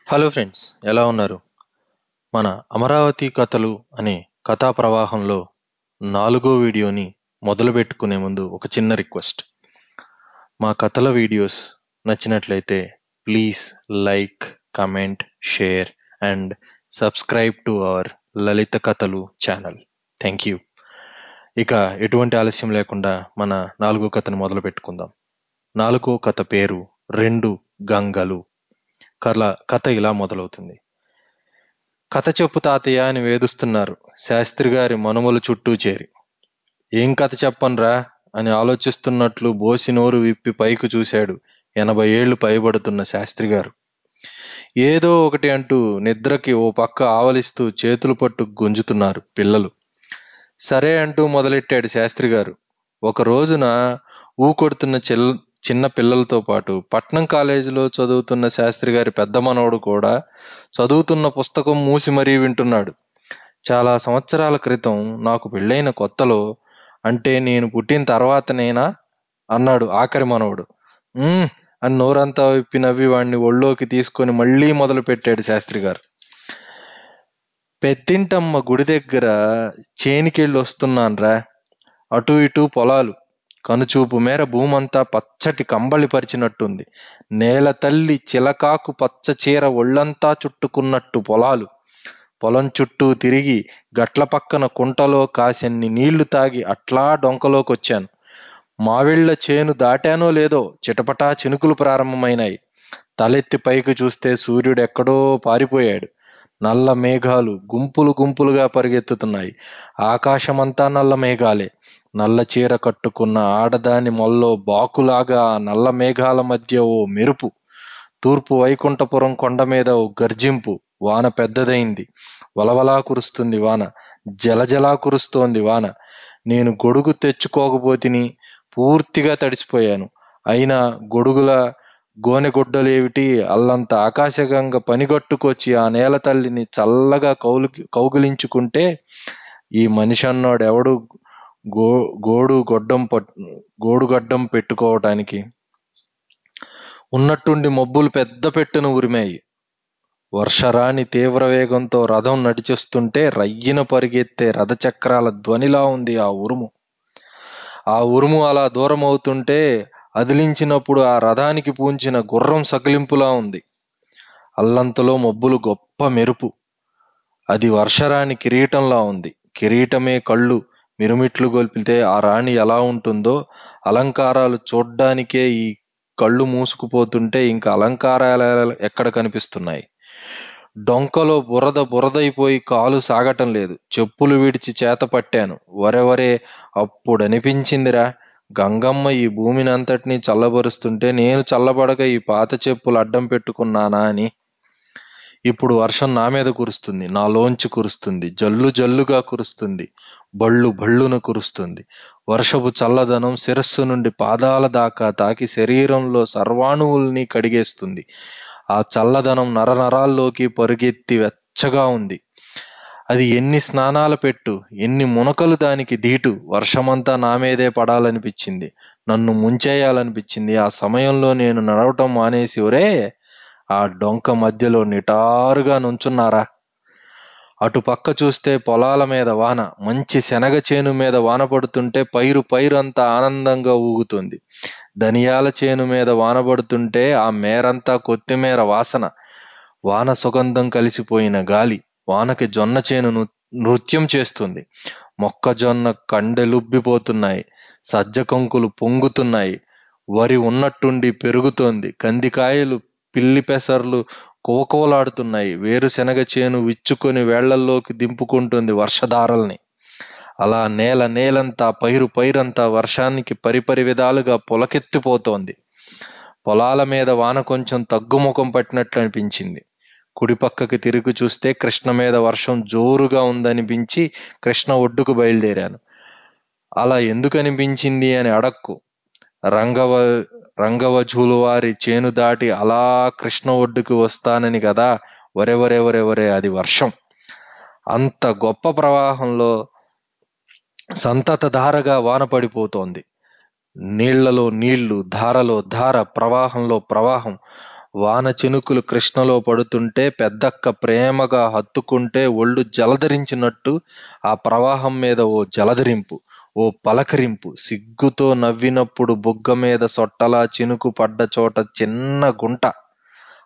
Hello friends, ఎలా ఉన్నారు? మన అమరావతి కథలు అనే కథా ప్రవాహంలో 4వ వీడియోని మొదలుపెట్టుకునే ముందు ఒక చిన్న రిక్వెస్ట్. మా కథల వీడియోస్ నచ్చినట్లయితే please like, comment, share and subscribe to our Lalitha కథలు ఛానల్. Thank you. ఇక ఎటువంటి ఆలస్యం లేకుండా మన 4వ కథను మొదలు పెట్టుకుందాం. 4వ కథ పేరు రెండు గంగలు. కథ ఇలా మొదలవుతుంది. కథ చెప్పు తాతయ్య అని వేధిస్తున్నారు శాస్త్రి గారి మనుమలు చుట్టూ చేరి. ఏం కథ చెప్పన్రా అని ఆలోచిస్తున్నట్లు బోసి నోరు విప్పి పైకి చూశాడు 80 ఏళ్లు పైబడుతున్న శాస్త్రి గారు. ఏదో ఒకటి అంటూ నిద్రకి ఓ పక్క ఆవలిస్తూ చేతులు పట్టు గుంజుతున్నారు పిల్లలు. సరే అంటూ మొదలెట్టాడు శాస్త్రి గారు. ఒక రోజున ఊకొడుతున్న చిన్న పిల్లలతో పాటు పట్నం కాలేజీలో చదువుతున్న శాస్త్రి గారి పెద్ద మనవడు కూడా చదువుతున్న పుస్తకం మూసి మరీ వింటున్నాడు. చాలా సంవత్సరాల క్రితం నాకు పెళ్ళైన కొత్తలో, అంటే నేను పుట్టిన తర్వాతనేనా అన్నాడు ఆఖరి మనవడు. అని నోరంతా విప్పి నవ్వి వాణ్ణి ఒళ్ళోకి తీసుకొని మళ్ళీ మొదలు పెట్టాడు శాస్త్రి గారు. పెద్దింటమ్మ గుడి దగ్గర చేనికెళ్ళి వస్తున్నాన్రా. అటు ఇటు పొలాలు, కనుచూపు మేర భూమంతా పచ్చటి కంబళి పరిచినట్టుంది. నేల తల్లి చిలకాకు పచ్చ చీర ఒళ్ళంతా చుట్టుకున్నట్టు పొలాలు. పొలం చుట్టూ తిరిగి గట్ల పక్కన కుంటలో కాసెన్ని నీళ్లు తాగి అట్లా డొంకలోకొచ్చాను. మావిళ్ల చేను దాటానో లేదో చిటపటా చినుకులు ప్రారంభమైనాయి. తలెత్తి పైకి చూస్తే సూర్యుడెక్కడో పారిపోయాడు. నల్ల మేఘాలు గుంపులు గుంపులుగా పరిగెత్తుతున్నాయి. ఆకాశమంతా నల్ల మేఘాలే. నల్ల చీర కట్టుకున్న ఆడదాని మొల్లో బాకులాగా ఆ నల్ల మేఘాల మధ్య ఓ మెరుపు. తూర్పు వైకుంఠపురం కొండ మీద ఓ గర్జింపు. వాన పెద్దదైంది. వలవలా కురుస్తుంది వాన. జలజలా కురుస్తోంది వాన. నేను గొడుగు తెచ్చుకోకపోతిని. పూర్తిగా తడిసిపోయాను. అయినా గొడుగుల గోనెగుడ్డలేమిటి, అల్లంత ఆకాశగంగ పనిగట్టుకొచ్చి ఆ నేల తల్లిని చల్లగా కౌగిలించుకుంటే ఈ మనిషి అన్నాడెవడు గోడుగడ్డం పెట్టుకోవటానికి. ఉన్నట్టుండి మబ్బులు పెద్ద పెట్టును ఉరిమాయి. వర్షరాణి తీవ్ర వేగంతో రథం నడిచేస్తుంటే రయ్యిన పరిగెత్తే రథచక్రాల ధ్వనిలా ఉంది ఆ ఉరుము. ఆ ఉరుము అలా దూరం అవుతుంటే అదిలించినప్పుడు ఆ రథానికి పూంచిన గుర్రం సకిలింపులా ఉంది. అల్లంతలో మబ్బులు గొప్ప మెరుపు. అది వర్షరాణి కిరీటంలా ఉంది. కిరీటమే కళ్ళు మిరుమిట్లు గొల్పితే ఆ రాణి ఎలా ఉంటుందో, అలంకారాలు చూడ్డానికే ఈ కళ్ళు మూసుకుపోతుంటే ఇంకా అలంకారాలు ఎక్కడ కనిపిస్తున్నాయి. డొంకలో బురదైపోయి కాలు సాగటం లేదు. చెప్పులు విడిచి చేత పట్టాను. వరెవరే, అప్పుడనిపించిందిరా, గంగమ్మ ఈ భూమిని అంతటినీ చల్లబరుస్తుంటే నేను చల్లబడక ఈ పాత చెప్పులు అడ్డం పెట్టుకున్నానా అని. ఇప్పుడు వర్షం నా మీద కురుస్తుంది, నాలోంచి కురుస్తుంది, జల్లు జల్లుగా కురుస్తుంది, బళ్ళు బళ్ళున కురుస్తుంది. వర్షపు చల్లదనం శిరస్సు నుండి పాదాల దాకా తాకి శరీరంలో సర్వాణువుల్ని కడిగేస్తుంది. ఆ చల్లదనం నరనరాల్లోకి పరుగెత్తి వెచ్చగా ఉంది. అది ఎన్ని స్నానాల పెట్టు, ఎన్ని మునకలు దానికి దీటు. వర్షమంతా నా మీదే పడాలనిపించింది, నన్ను ముంచేయాలనిపించింది. ఆ సమయంలో నేను నడవటం మానేసి, ఒరే ఆ డొంక మధ్యలో నిటారుగా నుంచున్నారా. అటు పక్క చూస్తే పొలాల మీద వాన, మంచి శనగ చేను మీద వాన పడుతుంటే పైరంతా ఆనందంగా ఊగుతుంది. ధనియాల చేను మీద వాన పడుతుంటే ఆ మేరంతా కొత్తిమీర వాసన. వాన సుగంధం కలిసిపోయిన గాలి. వానకి జొన్న చేను నృత్యం చేస్తుంది. మొక్కజొన్న కండెలుబ్బిపోతున్నాయి. సజ్జ కంకులు పొంగుతున్నాయి. వరి ఉన్నట్టుండి పెరుగుతోంది. కందికాయలు పిల్లి పెసర్లు కోకోలాడుతున్నాయి. వేరుశెనగ చేను విచ్చుకొని వేళ్లల్లోకి దింపుకుంటుంది వర్షధారల్ని. అలా నేలంతా పైరంతా వర్షానికి పరిపరి విధాలుగా పొలకెత్తిపోతోంది. పొలాల మీద వాన కొంచెం తగ్గుముఖం పట్టినట్లు అనిపించింది. కుడిపక్కకి తిరిగి చూస్తే కృష్ణ మీద వర్షం జోరుగా ఉందనిపించి కృష్ణ ఒడ్డుకు బయలుదేరాను. అలా ఎందుకు అనిపించింది అని అడక్కు. రంగవజుల వారి చేను దాటి అలా కృష్ణ ఒడ్డుకు వస్తానని కదా. వరెవరెవరెవరే, అది వర్షం. అంత గొప్ప ప్రవాహంలో సంతతధారగా వాన పడిపోతోంది. నీళ్లలో నీళ్లు, ధారలో ధార, ప్రవాహంలో ప్రవాహం. వాన చినుకులు కృష్ణలో పడుతుంటే పెద్దక్క ప్రేమగా హత్తుకుంటే ఒళ్ళు జలధరించినట్టు ఆ ప్రవాహం మీద ఓ జలధరింపు, ఓ పలకరింపు. సిగ్గుతో నవ్వినప్పుడు బుగ్గ మీద సొట్టలా చినుకు పడ్డ చోట చిన్న గుంట.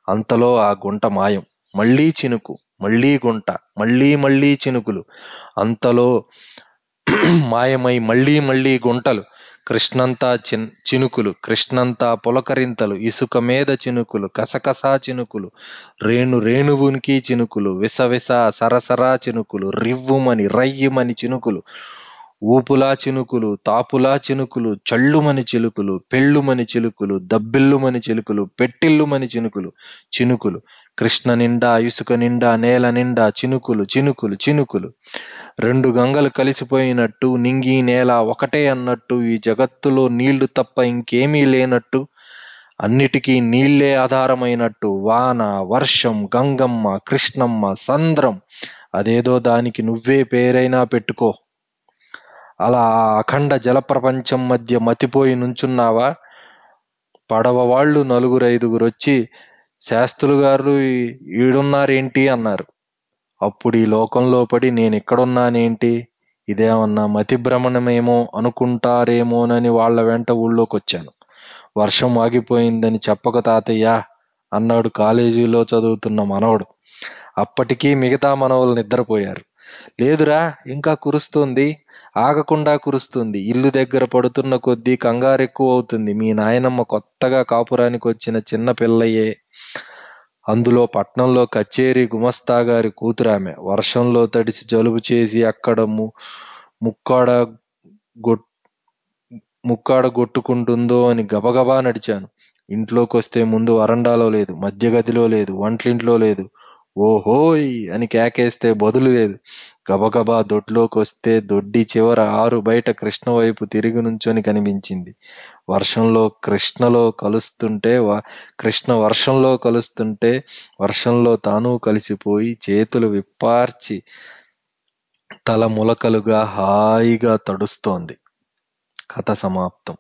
అంతలో ఆ గుంట మాయం. మళ్ళీ చినుకు, మళ్ళీ గుంట, మళ్ళీ మళ్ళీ చినుకులు. అంతలో మాయమై మళ్ళీ మళ్ళీ గుంటలు. కృష్ణంతా చినుకులు, కృష్ణంతా పులకరింతలు. ఇసుక మీద చినుకులు, కసకసా చినుకులు, రేణు రేణువునికి చినుకులు, విసవిస సరసరా చినుకులు, రివ్వుమని రయ్యుమని చినుకులు, ఊపులా చినుకులు, తాపులా చినుకులు, చళ్ళుమని చిలుకులు, పెళ్ళుమని చిలుకులు, దబ్బిల్లుమని చిలుకులు, పెట్టిల్లుమని చినుకులు. చినుకులు కృష్ణ నిండా, ఇసుక నిండా, నేల నిండా చినుకులు, చినుకులు, చినుకులు. రెండు గంగలు కలిసిపోయినట్టు, నింగి నేల ఒకటే అన్నట్టు, ఈ జగత్తులో నీళ్లు తప్ప ఇంకేమీ లేనట్టు, అన్నిటికీ నీళ్లే ఆధారమైనట్టు. వాన, వర్షం, గంగమ్మ, కృష్ణమ్మ, సంద్రం. అదేదో దానికి నువ్వే పేరైనా పెట్టుకో. అలా ఆ అఖండ జలప్రపంచం మధ్య మతిపోయి నుంచున్నావా? పడవ వాళ్ళు నలుగురైదుగురొచ్చి, శాస్త్రులు గారు ఈడున్నారేంటి అన్నారు. అప్పుడు ఈ లోకంలో పడి నేనిక్కడున్నానేంటి, ఇదేమన్నా మతిభ్రమణమేమో అనుకుంటారేమోనని వాళ్ళ వెంట ఊళ్ళోకొచ్చాను. వర్షం ఆగిపోయిందని చెప్పక తాతయ్యా అన్నాడు కాలేజీలో చదువుతున్న మనవడు. అప్పటికీ మిగతా మనవలు నిద్రపోయారు. లేదురా, ఇంకా కురుస్తోంది, ఆగకుండా కురుస్తుంది. ఇల్లు దగ్గర పడుతున్న కొద్దీ కంగారెక్కువ అవుతుంది. మీ నాయనమ్మ కొత్తగా కాపురానికి వచ్చిన చిన్న పిల్లయే. అందులో పట్నంలో కచేరీ గుమస్తాగారి కూతురామె. వర్షంలో తడిసి జలుబు చేసి అక్కడ ముక్కాడ ముక్కాడగొట్టుకుంటుందో అని గబగబా నడిచాను. ఇంట్లోకొస్తే ముందు వరండాలో లేదు, మధ్య గదిలో లేదు, వంటింట్లో లేదు. ఓహోయ్ అని కేకేస్తే బదులు లేదు. గబగబా దొడ్లోకొస్తే దొడ్డి చివర ఆరు బయట కృష్ణ వైపు తిరిగి నుంచొని కనిపించింది. కృష్ణ వర్షంలో కలుస్తుంటే వర్షంలో తాను కలిసిపోయి చేతులు విప్పార్చి తల ములకలుగా హాయిగా తడుస్తోంది. కథ సమాప్తం.